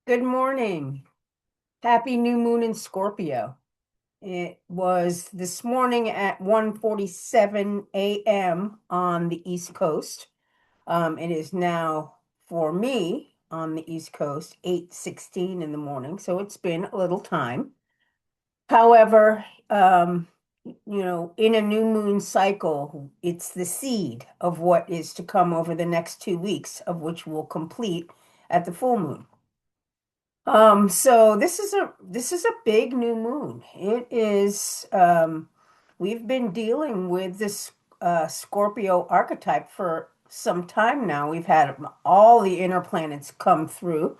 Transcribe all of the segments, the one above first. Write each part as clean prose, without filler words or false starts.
Good morning. Happy new moon in Scorpio. It was this morning at 1:47 a.m. on the East Coast. It is now for me on the East Coast, 8:16 in the morning, so it's been a little time. However, in a new moon cycle, it's the seed of what is to come over the next 2 weeks, of which we'll complete at the full moon. So this is a big new moon. It is we've been dealing with this Scorpio archetype for some time now. We've had all the inner planets come through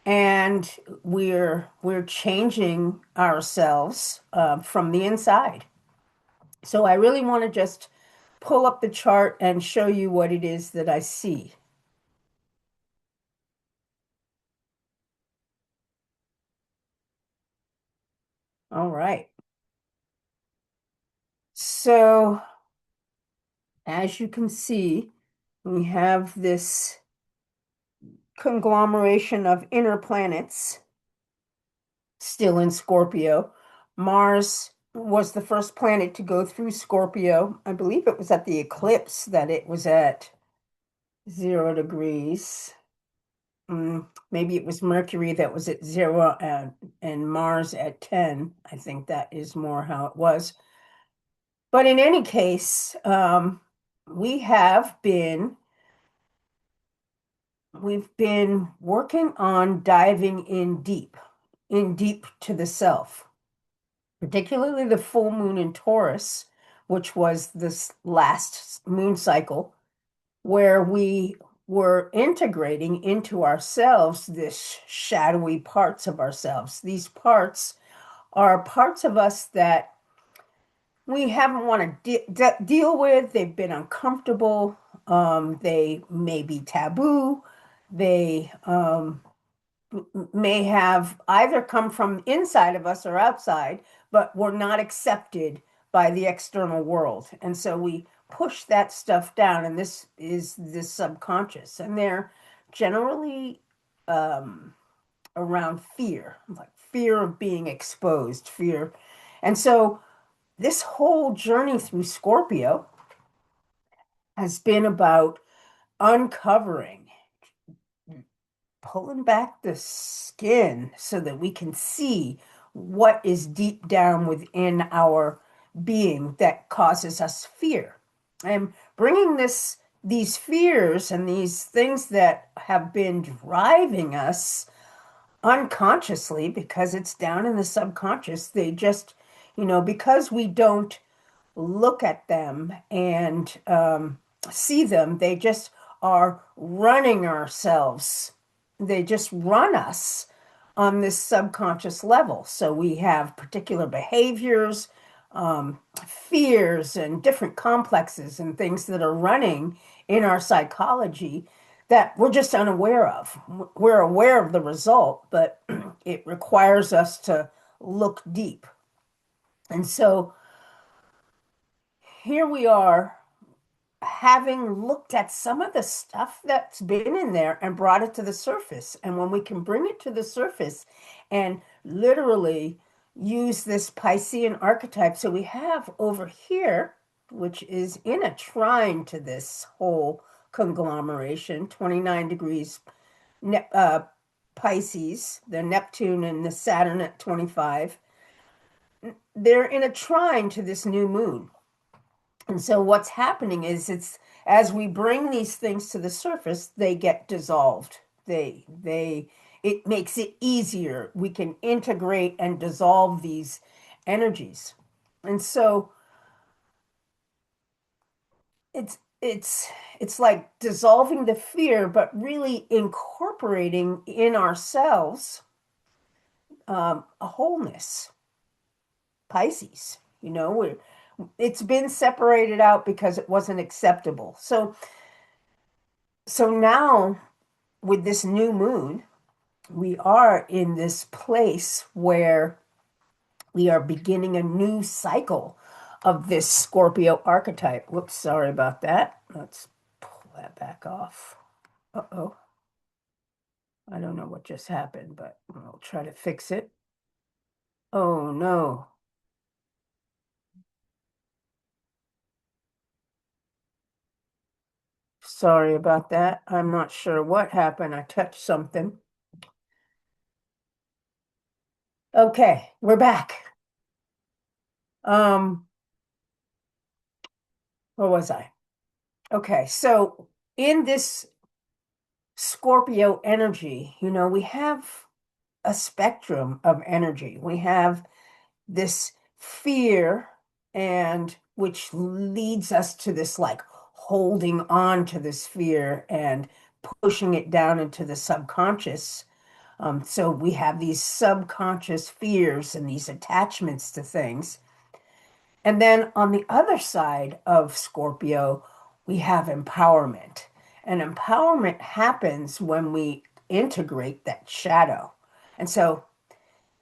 and we're changing ourselves from the inside. So I really want to just pull up the chart and show you what it is that I see. All right. So as you can see, we have this conglomeration of inner planets still in Scorpio. Mars was the first planet to go through Scorpio. I believe it was at the eclipse that it was at 0 degrees. Maybe it was Mercury that was at zero and Mars at 10. I think that is more how it was. But in any case, we have been we've been working on diving in deep to the self, particularly the full moon in Taurus, which was this last moon cycle, where we were integrating into ourselves this shadowy parts of ourselves. These parts are parts of us that we haven't want to deal with. They've been uncomfortable. They may be taboo. They may have either come from inside of us or outside, but were not accepted by the external world. And so we push that stuff down, and this is this subconscious. And they're generally um, around fear, like fear of being exposed, fear. And so this whole journey through Scorpio has been about uncovering, pulling back the skin so that we can see what is deep down within our being that causes us fear. And bringing these fears and these things that have been driving us unconsciously because it's down in the subconscious, they just, because we don't look at them and see them. They just are running ourselves. They just run us on this subconscious level. So we have particular behaviors, fears, and different complexes and things that are running in our psychology that we're just unaware of. We're aware of the result, but it requires us to look deep. And so here we are having looked at some of the stuff that's been in there and brought it to the surface. And when we can bring it to the surface and literally use this Piscean archetype, so we have over here, which is in a trine to this whole conglomeration, 29 degrees Pisces, the Neptune and the Saturn at 25, they're in a trine to this new moon. And so what's happening is it's as we bring these things to the surface, they get dissolved. It makes it easier. We can integrate and dissolve these energies. And so it's it's like dissolving the fear, but really incorporating in ourselves a wholeness. Pisces, it's been separated out because it wasn't acceptable. So now with this new moon, we are in this place where we are beginning a new cycle of this Scorpio archetype. Whoops, sorry about that. Let's pull that back off. Uh-oh. I don't know what just happened, but I'll try to fix it. Oh no. Sorry about that. I'm not sure what happened. I touched something. Okay, we're back. Um, where was I? Okay, so in this Scorpio energy, we have a spectrum of energy. We have this fear, and which leads us to this like holding on to this fear and pushing it down into the subconscious. So we have these subconscious fears and these attachments to things. And then on the other side of Scorpio, we have empowerment. And empowerment happens when we integrate that shadow. And so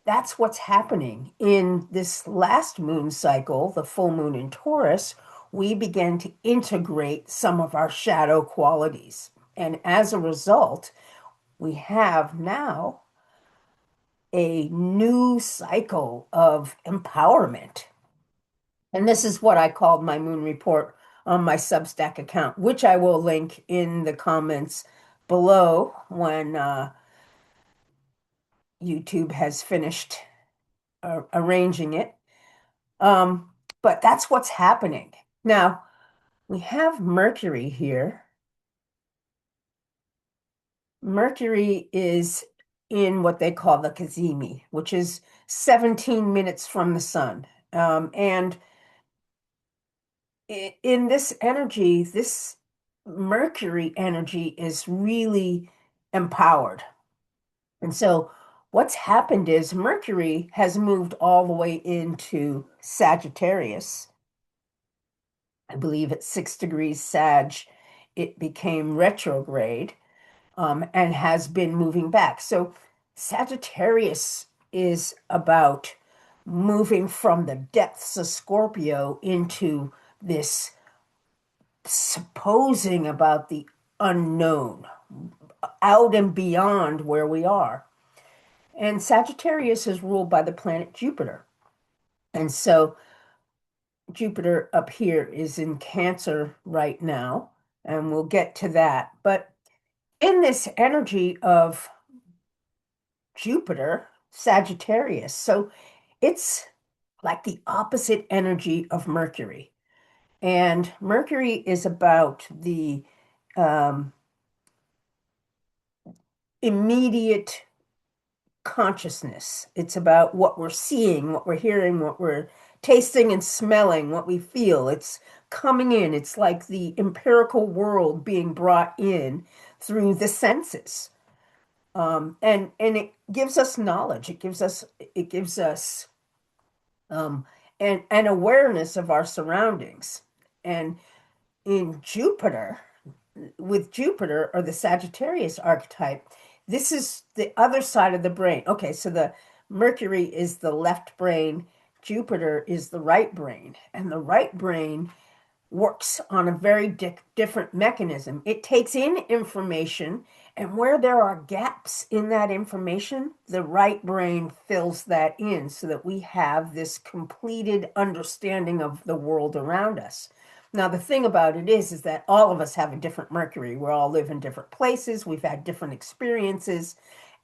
that's what's happening in this last moon cycle, the full moon in Taurus. We begin to integrate some of our shadow qualities. And as a result, we have now a new cycle of empowerment. And this is what I called my moon report on my Substack account, which I will link in the comments below when YouTube has finished arranging it. Um, but that's what's happening. Now, we have Mercury here. Mercury is in what they call the Cazimi, which is 17 minutes from the sun. And in this energy, this Mercury energy is really empowered. And so what's happened is Mercury has moved all the way into Sagittarius. I believe at 6 degrees Sag, it became retrograde, and has been moving back. So Sagittarius is about moving from the depths of Scorpio into this supposing about the unknown, out and beyond where we are. And Sagittarius is ruled by the planet Jupiter. And so Jupiter up here is in Cancer right now, and we'll get to that. But in this energy of Jupiter, Sagittarius, so it's like the opposite energy of Mercury. And Mercury is about the um, immediate consciousness. It's about what we're seeing, what we're hearing, what we're tasting and smelling, what we feel. It's coming in. It's like the empirical world being brought in through the senses. And it gives us knowledge. It gives us um, an awareness of our surroundings. And in Jupiter, with Jupiter or the Sagittarius archetype, this is the other side of the brain. Okay, so the Mercury is the left brain, Jupiter is the right brain, and the right brain works on a very different mechanism. It takes in information, and where there are gaps in that information, the right brain fills that in so that we have this completed understanding of the world around us. Now, the thing about it is that all of us have a different Mercury. We all live in different places, we've had different experiences,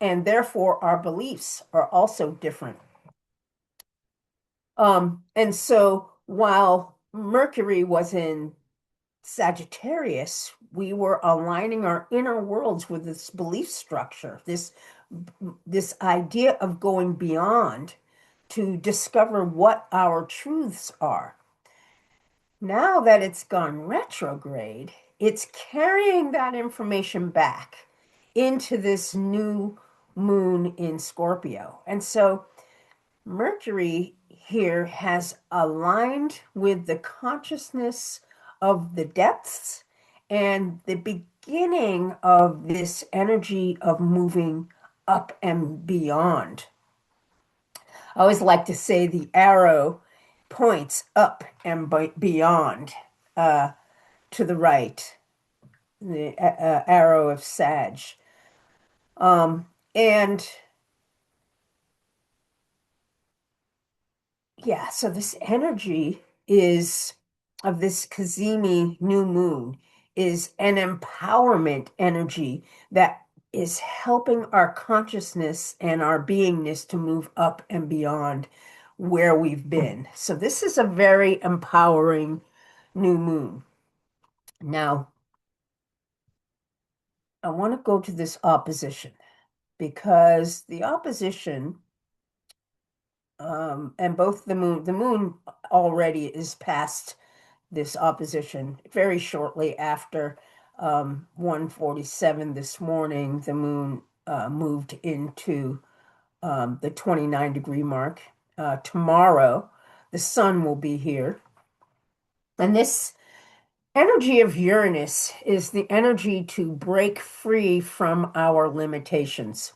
and therefore our beliefs are also different. And so while Mercury was in Sagittarius, we were aligning our inner worlds with this belief structure, this idea of going beyond to discover what our truths are. Now that it's gone retrograde, it's carrying that information back into this new moon in Scorpio. And so Mercury here has aligned with the consciousness of the depths and the beginning of this energy of moving up and beyond. I always like to say the arrow points up and beyond, uh, to the right, the arrow of Sag. And yeah, so this energy is of this Kazemi new moon is an empowerment energy that is helping our consciousness and our beingness to move up and beyond where we've been. So this is a very empowering new moon. Now, I want to go to this opposition because the opposition and both the moon already is past this opposition very shortly after 1:47 this morning. The moon moved into the 29-degree mark. Tomorrow, the sun will be here. And this energy of Uranus is the energy to break free from our limitations.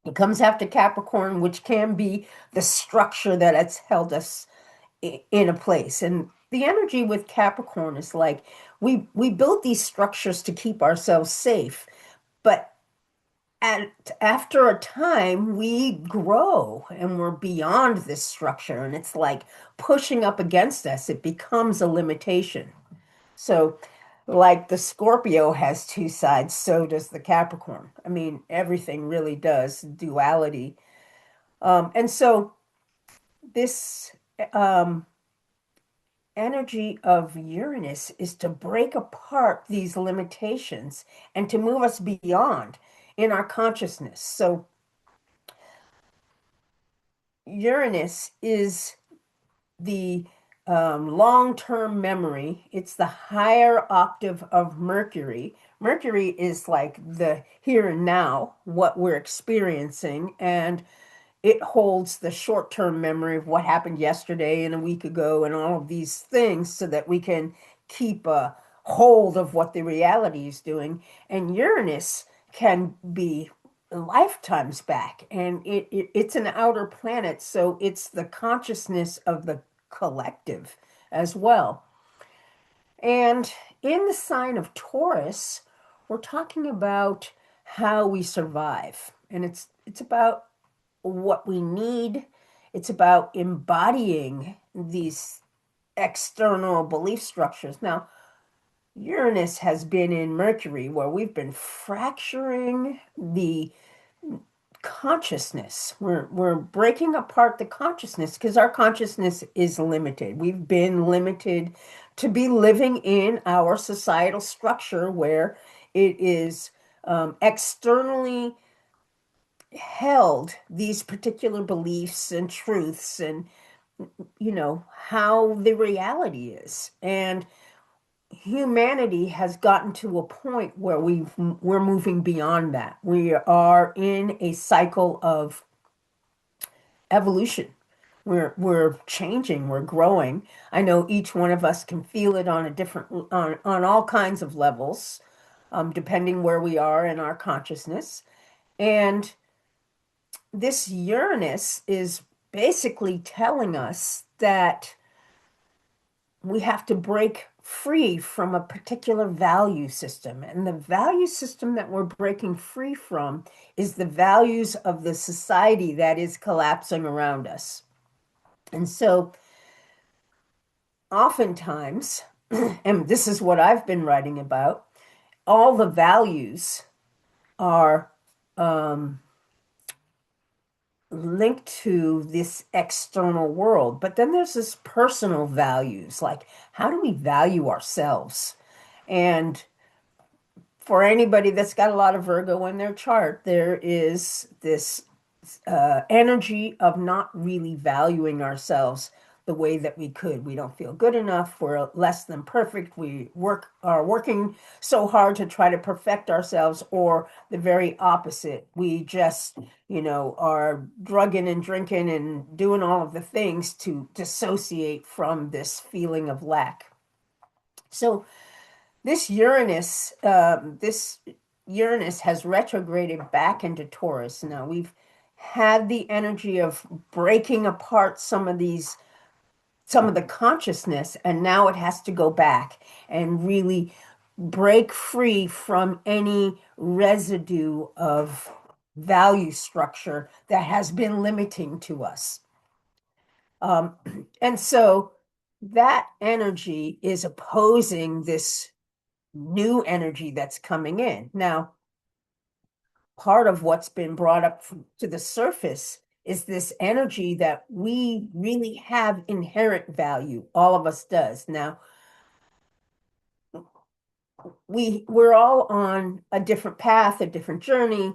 It comes after Capricorn, which can be the structure that has held us in a place. And the energy with Capricorn is like we build these structures to keep ourselves safe, but after a time we grow and we're beyond this structure, and it's like pushing up against us. It becomes a limitation. So, like the Scorpio has two sides, so does the Capricorn. I mean, everything really does, duality. And so this um, energy of Uranus is to break apart these limitations and to move us beyond in our consciousness. So Uranus is the long-term memory. It's the higher octave of Mercury. Mercury is like the here and now, what we're experiencing, and it holds the short-term memory of what happened yesterday and a week ago and all of these things so that we can keep a hold of what the reality is doing. And Uranus can be lifetimes back, and it's an outer planet, so it's the consciousness of the collective as well. And in the sign of Taurus, we're talking about how we survive. And it's about what we need. It's about embodying these external belief structures. Now, Uranus has been in Mercury where we've been fracturing the consciousness. We're breaking apart the consciousness because our consciousness is limited. We've been limited to be living in our societal structure where it is externally held these particular beliefs and truths and how the reality is. And humanity has gotten to a point where we're moving beyond that. We are in a cycle of evolution. We're changing, we're growing. I know each one of us can feel it on a different on all kinds of levels, depending where we are in our consciousness. And this Uranus is basically telling us that we have to break free from a particular value system. And the value system that we're breaking free from is the values of the society that is collapsing around us. And so, oftentimes, and this is what I've been writing about, all the values are um, linked to this external world. But then there's this personal values, like how do we value ourselves? And for anybody that's got a lot of Virgo in their chart, there is this energy of not really valuing ourselves the way that we could. We don't feel good enough. We're less than perfect. We are working so hard to try to perfect ourselves, or the very opposite. We just, are drugging and drinking and doing all of the things to dissociate from this feeling of lack. So this Uranus has retrograded back into Taurus. Now we've had the energy of breaking apart some of the consciousness, and now it has to go back and really break free from any residue of value structure that has been limiting to us. Um, and so that energy is opposing this new energy that's coming in. Now, part of what's been brought up to the surface is this energy that we really have inherent value. All of us does. Now, we're all on a different path, a different journey,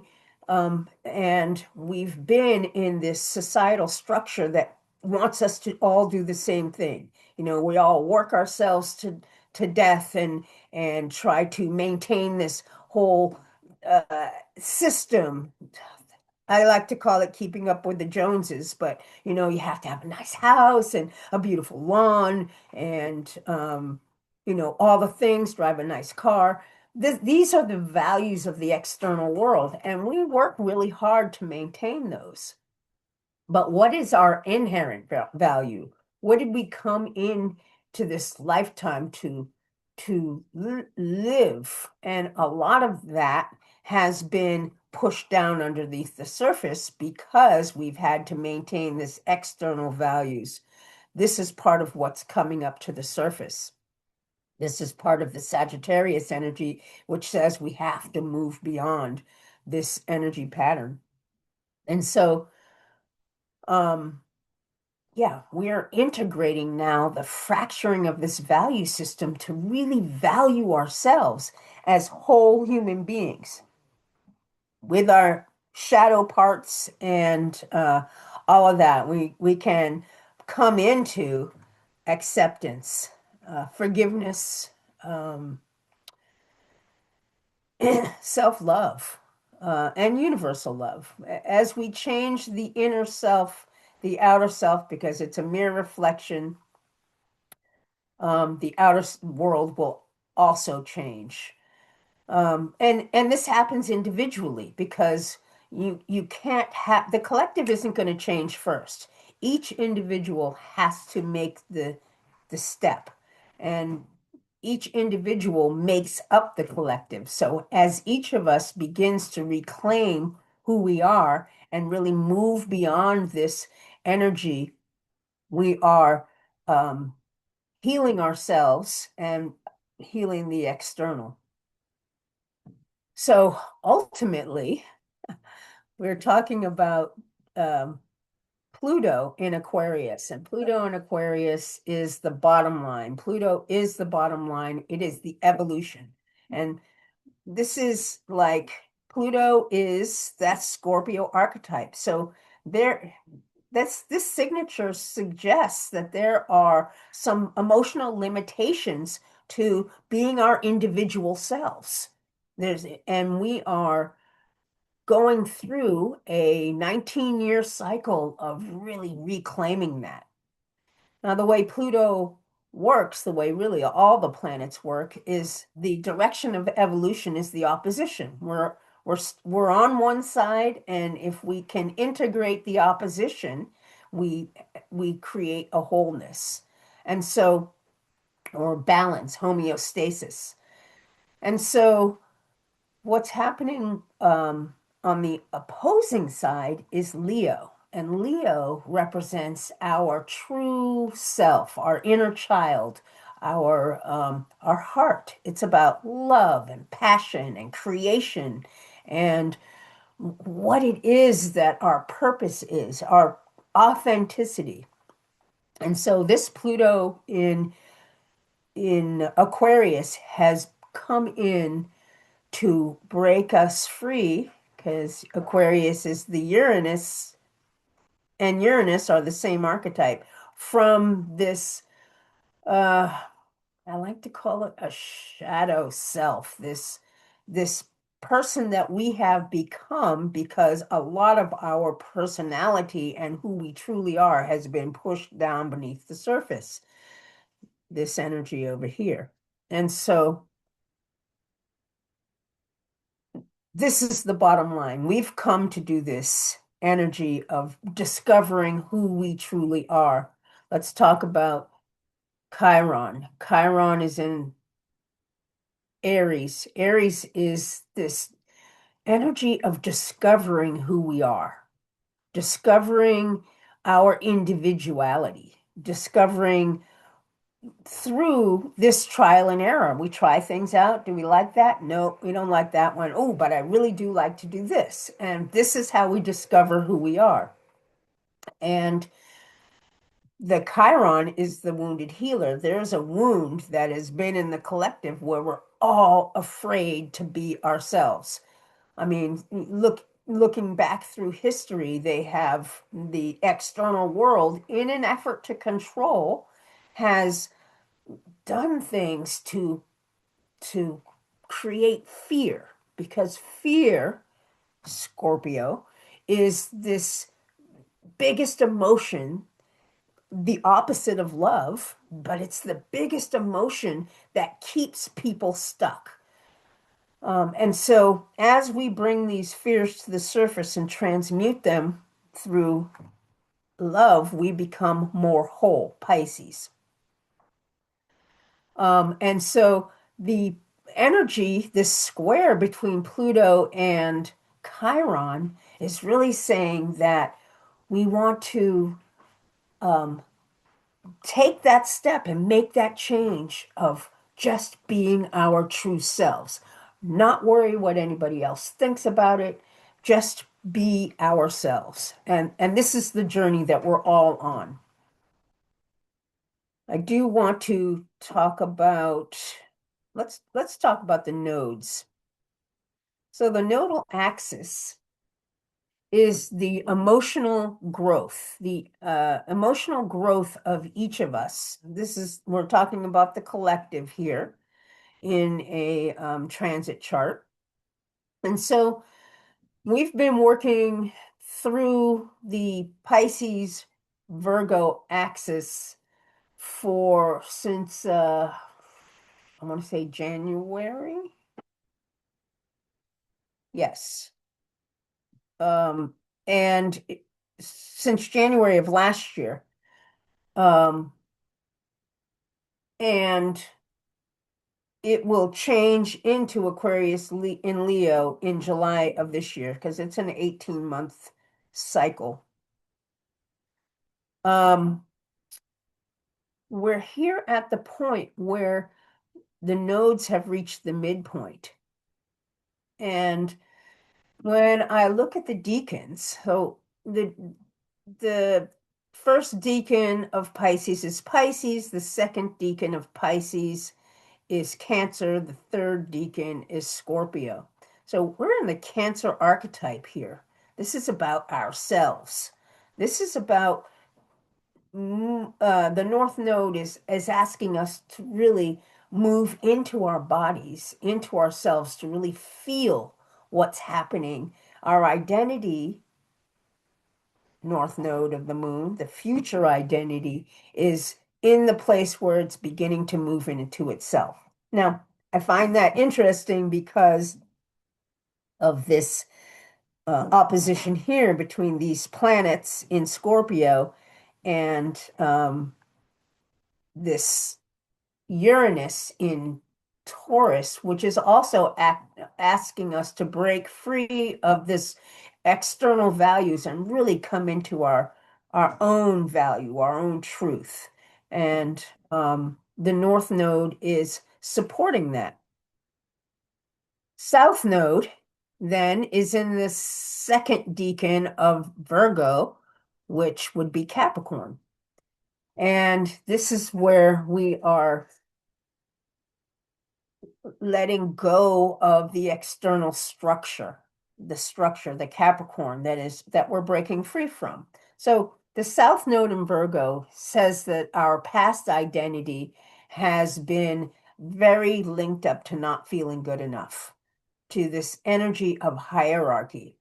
and we've been in this societal structure that wants us to all do the same thing. You know, we all work ourselves to death and try to maintain this whole system. I like to call it keeping up with the Joneses, but you know, you have to have a nice house and a beautiful lawn and you know, all the things, drive a nice car. These are the values of the external world, and we work really hard to maintain those. But what is our inherent value? What did we come in to this lifetime to live? And a lot of that has been pushed down underneath the surface because we've had to maintain this external values. This is part of what's coming up to the surface. This is part of the Sagittarius energy, which says we have to move beyond this energy pattern. And so, um, yeah, we're integrating now the fracturing of this value system to really value ourselves as whole human beings with our shadow parts and all of that. We can come into acceptance, forgiveness, um, self-love, and universal love. As we change the inner self, the outer self, because it's a mere reflection, the outer world will also change. And this happens individually because you can't have the collective isn't going to change first. Each individual has to make the step, and each individual makes up the collective. So as each of us begins to reclaim who we are and really move beyond this energy, we are healing ourselves and healing the external. So ultimately, we're talking about um, Pluto in Aquarius, and Pluto in Aquarius is the bottom line. Pluto is the bottom line. It is the evolution. And this is like Pluto is that Scorpio archetype. So there, this signature suggests that there are some emotional limitations to being our individual selves. And we are going through a 19-year cycle of really reclaiming that. Now, the way Pluto works, the way really all the planets work, is the direction of evolution is the opposition. We're on one side, and if we can integrate the opposition, we we create a wholeness. And so, or balance, homeostasis. And so what's happening on the opposing side is Leo. And Leo represents our true self, our inner child, our heart. It's about love and passion and creation and what it is that our purpose is, our authenticity. And so this Pluto in Aquarius has come in to break us free because Aquarius is the Uranus, and Uranus are the same archetype from this I like to call it a shadow self, this person that we have become because a lot of our personality and who we truly are has been pushed down beneath the surface, this energy over here. And so this is the bottom line. We've come to do this energy of discovering who we truly are. Let's talk about Chiron. Chiron is in Aries. Aries is this energy of discovering who we are, discovering our individuality, discovering through this trial and error. We try things out. Do we like that? No, we don't like that one. Oh, but I really do like to do this. And this is how we discover who we are. And the Chiron is the wounded healer. There's a wound that has been in the collective where we're all afraid to be ourselves. I mean, looking back through history, they have the external world in an effort to control has done things to create fear because fear, Scorpio, is this biggest emotion, the opposite of love, but it's the biggest emotion that keeps people stuck. And so, as we bring these fears to the surface and transmute them through love, we become more whole, Pisces. And so, the energy, this square between Pluto and Chiron, is really saying that we want to um, take that step and make that change of just being our true selves. Not worry what anybody else thinks about it, just be ourselves. And this is the journey that we're all on. I do want to talk about let's talk about the nodes. So the nodal axis is the emotional growth, the emotional growth of each of us. We're talking about the collective here in a transit chart. And so we've been working through the Pisces Virgo axis for since I want to say January. Yes. Um, and since January of last year. Um, and it will change into Aquarius in Leo in July of this year because it's an 18-month cycle. Um, we're here at the point where the nodes have reached the midpoint. And when I look at the decans, so the first decan of Pisces is Pisces, the second decan of Pisces is Cancer, the third decan is Scorpio. So we're in the Cancer archetype here. This is about ourselves. This is about the North Node is asking us to really move into our bodies, into ourselves, to really feel what's happening. Our identity, North Node of the Moon, the future identity, is in the place where it's beginning to move into itself. Now, I find that interesting because of this opposition here between these planets in Scorpio and this Uranus in Taurus, which is also asking us to break free of this external values and really come into our own value, our own truth. And the North Node is supporting that. South Node then is in the second decan of Virgo, which would be Capricorn. And this is where we are letting go of the external structure, the Capricorn that we're breaking free from. So the South Node in Virgo says that our past identity has been very linked up to not feeling good enough, to this energy of hierarchy.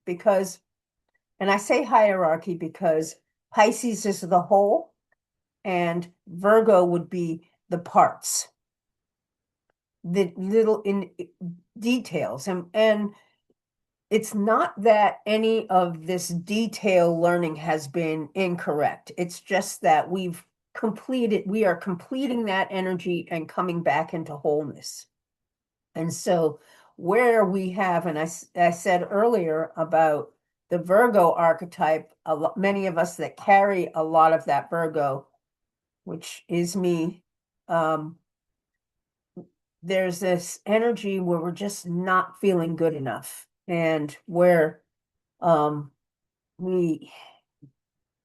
And I say hierarchy because Pisces is the whole and Virgo would be the parts, the little in details. And it's not that any of this detail learning has been incorrect. It's just that we are completing that energy and coming back into wholeness. And so, where we have, and I said earlier about the Virgo archetype, many of us that carry a lot of that Virgo, which is me, um, there's this energy where we're just not feeling good enough, and where um, we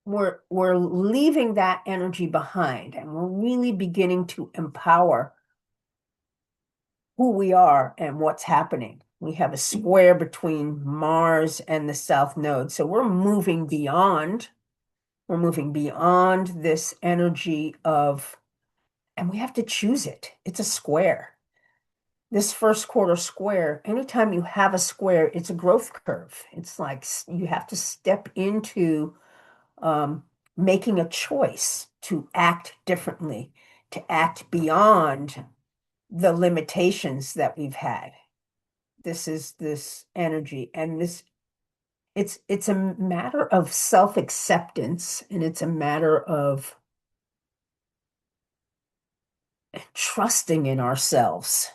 we're leaving that energy behind, and we're really beginning to empower who we are and what's happening. We have a square between Mars and the South Node. So we're moving beyond this energy of, and we have to choose it. It's a square. This first quarter square, anytime you have a square, it's a growth curve. It's like you have to step into um, making a choice to act differently, to act beyond the limitations that we've had. This is this energy, and this it's a matter of self-acceptance, and it's a matter of trusting in ourselves.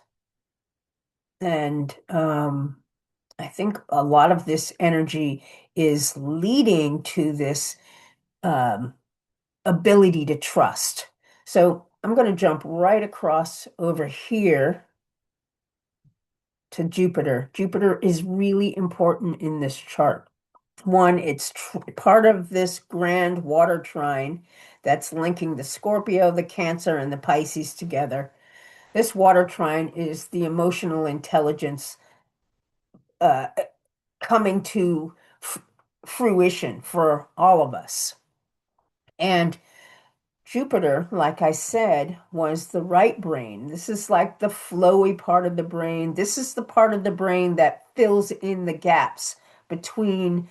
And I think a lot of this energy is leading to this um, ability to trust. So I'm going to jump right across over here to Jupiter. Jupiter is really important in this chart. One, it's part of this grand water trine that's linking the Scorpio, the Cancer, and the Pisces together. This water trine is the emotional intelligence uh, coming to fruition for all of us. And Jupiter, like I said, was the right brain. This is like the flowy part of the brain. This is the part of the brain that fills in the gaps between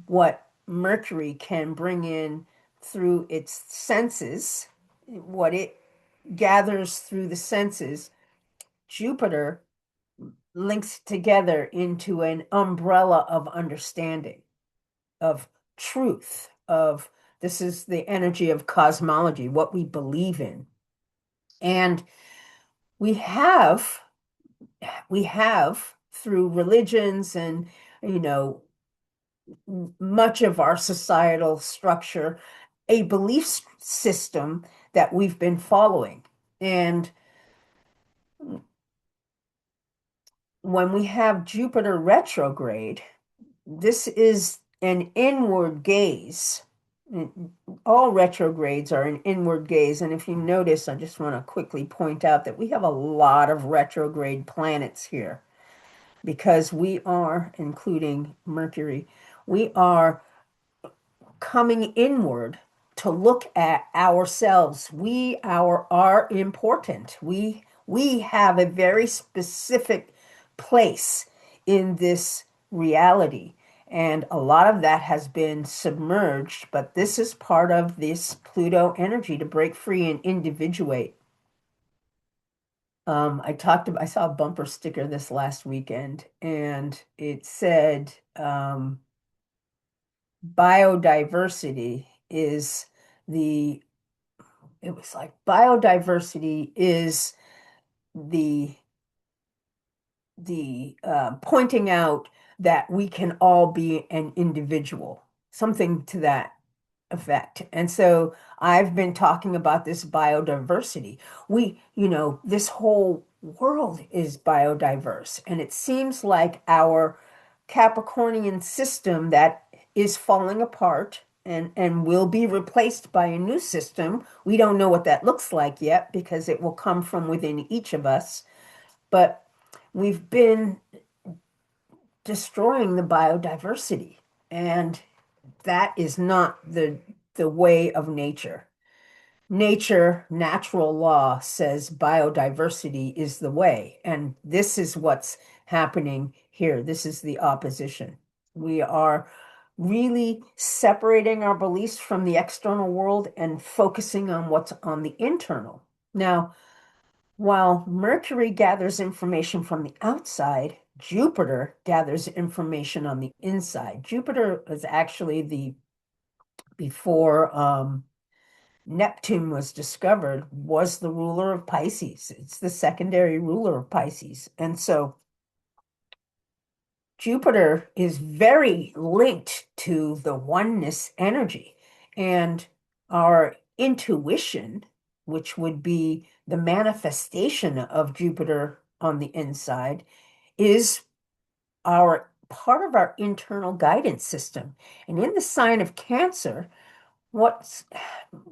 what Mercury can bring in through its senses, what it gathers through the senses. Jupiter links together into an umbrella of understanding, of truth, of this is the energy of cosmology, what we believe in. And we have we have through religions and you know much of our societal structure a belief system that we've been following. And when we have Jupiter retrograde, this is an inward gaze. All retrogrades are an inward gaze. And if you notice, I just want to quickly point out that we have a lot of retrograde planets here because we are, including Mercury, we are coming inward to look at ourselves. Are important. We have a very specific place in this reality. And a lot of that has been submerged, but this is part of this Pluto energy to break free and individuate. I saw a bumper sticker this last weekend, and it said, biodiversity is the, it was like biodiversity is the pointing out that we can all be an individual, something to that effect. And so I've been talking about this biodiversity. This whole world is biodiverse, and it seems like our Capricornian system that is falling apart and will be replaced by a new system. We don't know what that looks like yet because it will come from within each of us. But we've been destroying the biodiversity, and that is not the way of nature. Natural law says biodiversity is the way, and this is what's happening here. This is the opposition. We are really separating our beliefs from the external world and focusing on what's on the internal. Now, while Mercury gathers information from the outside, Jupiter gathers information on the inside. Jupiter is actually the before Neptune was discovered was the ruler of Pisces. It's the secondary ruler of Pisces. And so Jupiter is very linked to the oneness energy and our intuition, which would be the manifestation of Jupiter on the inside, is our part of our internal guidance system. And in the sign of Cancer, what's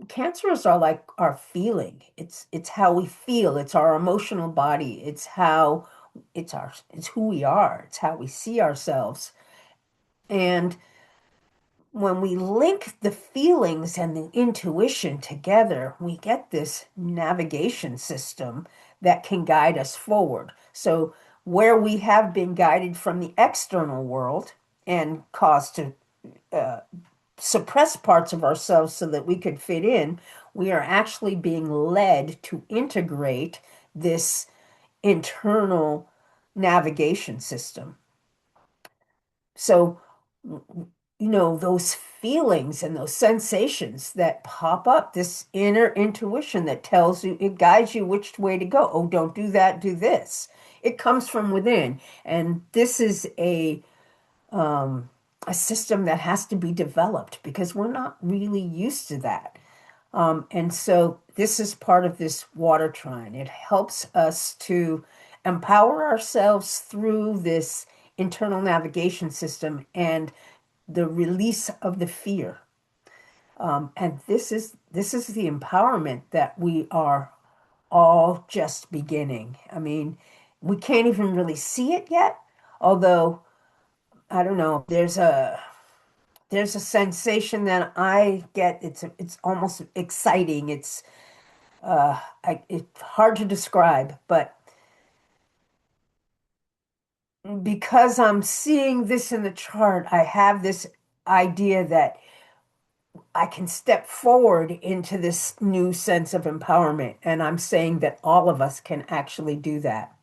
cancers are like our feeling. It's how we feel. It's our emotional body. It's who we are. It's how we see ourselves. And when we link the feelings and the intuition together, we get this navigation system that can guide us forward. So where we have been guided from the external world and caused to uh, suppress parts of ourselves so that we could fit in, we are actually being led to integrate this internal navigation system. So, those feelings and those sensations that pop up, this inner intuition that tells you, it guides you which way to go. Oh, don't do that, do this. It comes from within. And this is um, a system that has to be developed because we're not really used to that. And so this is part of this water trine. It helps us to empower ourselves through this internal navigation system and the release of the fear. And this is the empowerment that we are all just beginning. I mean, we can't even really see it yet, although I don't know, there's a sensation that I get. It's almost exciting. It's hard to describe, but because I'm seeing this in the chart, I have this idea that I can step forward into this new sense of empowerment. And I'm saying that all of us can actually do that.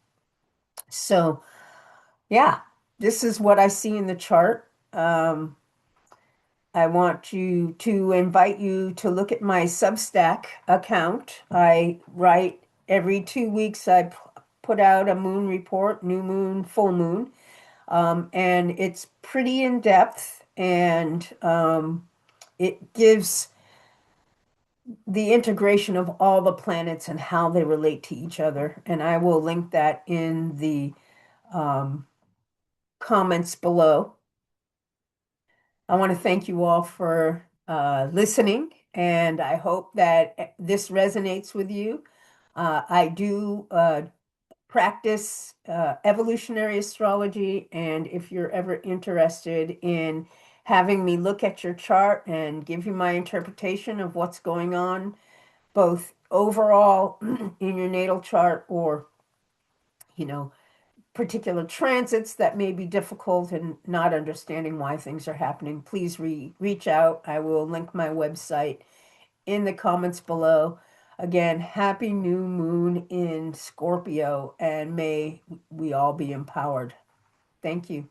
So, yeah, this is what I see in the chart. I want you to invite you to look at my Substack account. I write every 2 weeks, put out a moon report, new moon, full moon. And it's pretty in depth and it gives the integration of all the planets and how they relate to each other. And I will link that in the um, comments below. I want to thank you all for listening, and I hope that this resonates with you. I do practice evolutionary astrology, and if you're ever interested in having me look at your chart and give you my interpretation of what's going on, both overall in your natal chart or, you know, particular transits that may be difficult and not understanding why things are happening, please reach out. I will link my website in the comments below. Again, happy new moon in Scorpio, and may we all be empowered. Thank you.